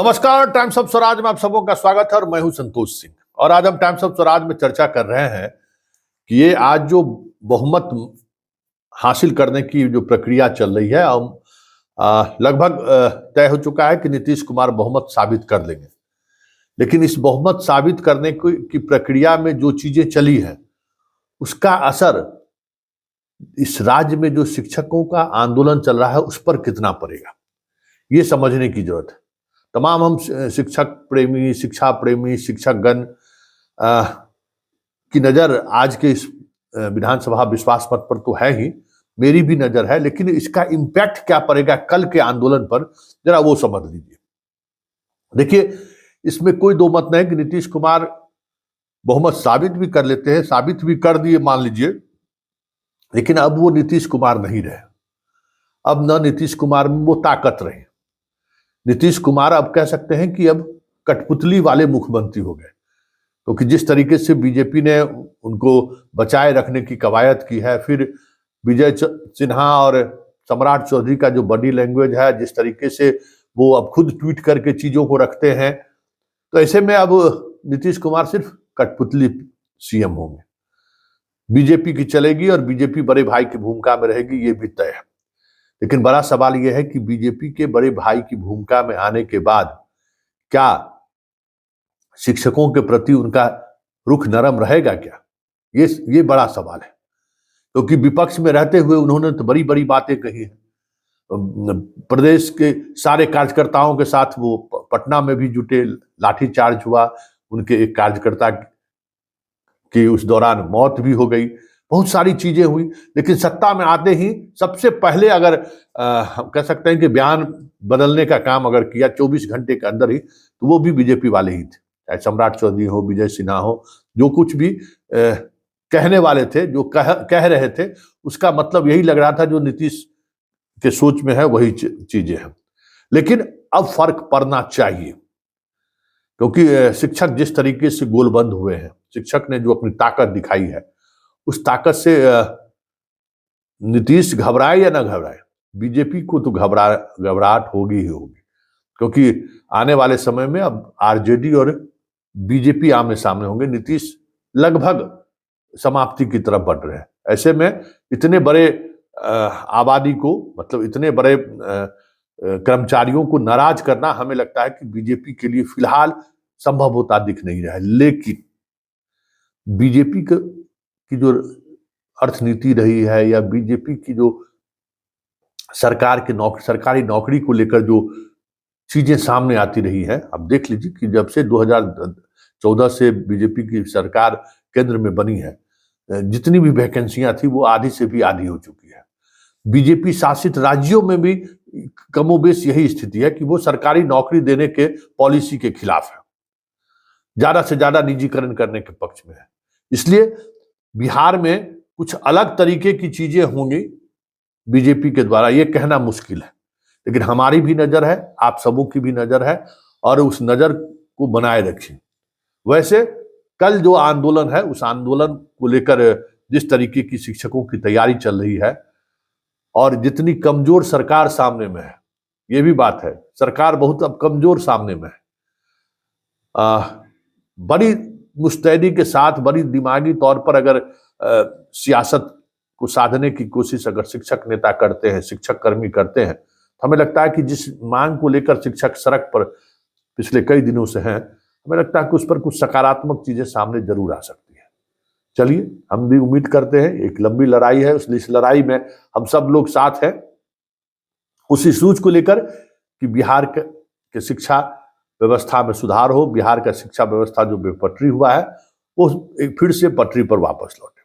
नमस्कार, times of Swaraj में आप सबों का स्वागत है और मैं हूं संतोष सिंह। और आज हम टाइम्स ऑफ स्वराज में चर्चा कर रहे हैं कि ये आज जो बहुमत हासिल करने की जो प्रक्रिया चल रही है, हम लगभग तय हो चुका है कि नीतीश कुमार बहुमत साबित कर लेंगे। लेकिन इस बहुमत साबित करने की प्रक्रिया में जो चीजें चली है, उसका असर इस राज्य में जो शिक्षकों का आंदोलन चल रहा है उस पर कितना पड़ेगा, ये समझने की जरूरत है। तमाम हम शिक्षक प्रेमी, शिक्षा प्रेमी, शिक्षकगण की नजर आज के इस विधानसभा विश्वास मत पर तो है ही, मेरी भी नजर है, लेकिन इसका इम्पैक्ट क्या पड़ेगा कल के आंदोलन पर, जरा वो समझ लीजिए। देखिए, इसमें कोई दो मत नहीं कि नीतीश कुमार बहुमत साबित भी कर लेते हैं, साबित भी कर दिए मान लीजिए, लेकिन अब वो नीतीश कुमार नहीं रहे। अब न नीतीश कुमार में वो ताकत रही। नीतीश कुमार अब कह सकते हैं कि अब कठपुतली वाले मुख्यमंत्री हो गए, क्योंकि जिस तरीके से बीजेपी ने उनको बचाए रखने की कवायद की है, फिर विजय सिन्हा और सम्राट चौधरी का जो बॉडी लैंग्वेज है, जिस तरीके से वो अब खुद ट्वीट करके चीजों को रखते हैं, तो ऐसे में अब नीतीश कुमार सिर्फ कठपुतली सीएम होंगे। बीजेपी की चलेगी और बीजेपी बड़े भाई की भूमिका में रहेगी, ये भी तय है। लेकिन बड़ा सवाल यह है कि बीजेपी के बड़े भाई की भूमिका में आने के बाद क्या शिक्षकों के प्रति उनका रुख नरम रहेगा क्या, ये बड़ा सवाल है। क्योंकि विपक्ष में रहते हुए उन्होंने तो बड़ी बड़ी बातें कही हैं। प्रदेश के सारे कार्यकर्ताओं के साथ वो पटना में भी जुटे, लाठीचार्ज हुआ, उनके एक कार्यकर्ता की उस दौरान मौत भी हो गई, बहुत सारी चीजें हुई। लेकिन सत्ता में आते ही सबसे पहले अगर हम कह सकते हैं कि बयान बदलने का काम अगर किया 24 घंटे के अंदर ही, तो वो भी बीजेपी वाले ही थे। चाहे सम्राट चौधरी हो, विजय सिन्हा हो, जो कुछ भी कहने वाले थे, जो कह रहे थे, उसका मतलब यही लग रहा था जो नीतीश के सोच में है वही चीजें हैं। लेकिन अब फर्क पड़ना चाहिए, क्योंकि शिक्षक जिस तरीके से गोलबंद हुए हैं, शिक्षक ने जो अपनी ताकत दिखाई है, उस ताकत से नीतीश घबराए या ना घबराए, बीजेपी को तो घबराहट होगी ही होगी। क्योंकि आने वाले समय में अब आरजेडी और बीजेपी आमने सामने होंगे। नीतीश लगभग समाप्ति की तरफ बढ़ रहे हैं। ऐसे में इतने बड़े आबादी को, मतलब इतने बड़े कर्मचारियों को नाराज करना, हमें लगता है कि बीजेपी के लिए फिलहाल संभव होता दिख नहीं रहा है। लेकिन बीजेपी की जो अर्थनीति रही है, या बीजेपी की जो सरकारी नौकरी को लेकर जो चीजें सामने आती रही है, अब देख लीजिए कि जब से 2014 से बीजेपी की सरकार केंद्र में बनी है, जितनी भी वैकेंसियां थी वो आधी से भी आधी हो चुकी है। बीजेपी शासित राज्यों में भी कमोबेश यही स्थिति है कि वो सरकारी नौकरी देने के पॉलिसी के खिलाफ है, ज्यादा से ज्यादा निजीकरण करने के पक्ष में है। इसलिए बिहार में कुछ अलग तरीके की चीजें होंगी बीजेपी के द्वारा, ये कहना मुश्किल है। लेकिन हमारी भी नजर है, आप सबों की भी नजर है, और उस नजर को बनाए रखें। वैसे कल जो आंदोलन है, उस आंदोलन को लेकर जिस तरीके की शिक्षकों की तैयारी चल रही है, और जितनी कमजोर सरकार सामने में है, ये भी बात है, सरकार बहुत अब कमजोर सामने में है। बड़ी मुस्तैदी के साथ, बड़ी दिमागी तौर पर अगर सियासत को साधने की कोशिश अगर शिक्षक नेता करते हैं, शिक्षक कर्मी करते हैं, तो हमें लगता है कि जिस मांग को लेकर शिक्षक सड़क पर पिछले कई दिनों से हैं, हमें लगता है कि उस पर कुछ सकारात्मक चीजें सामने जरूर आ सकती हैं। चलिए, हम भी उम्मीद करते हैं। एक लंबी लड़ाई है, इस लड़ाई में हम सब लोग साथ हैं, उसी सूझ को लेकर कि बिहार के शिक्षा व्यवस्था में सुधार हो, बिहार का शिक्षा व्यवस्था जो बेपटरी हुआ है वो फिर से पटरी पर वापस लौटे।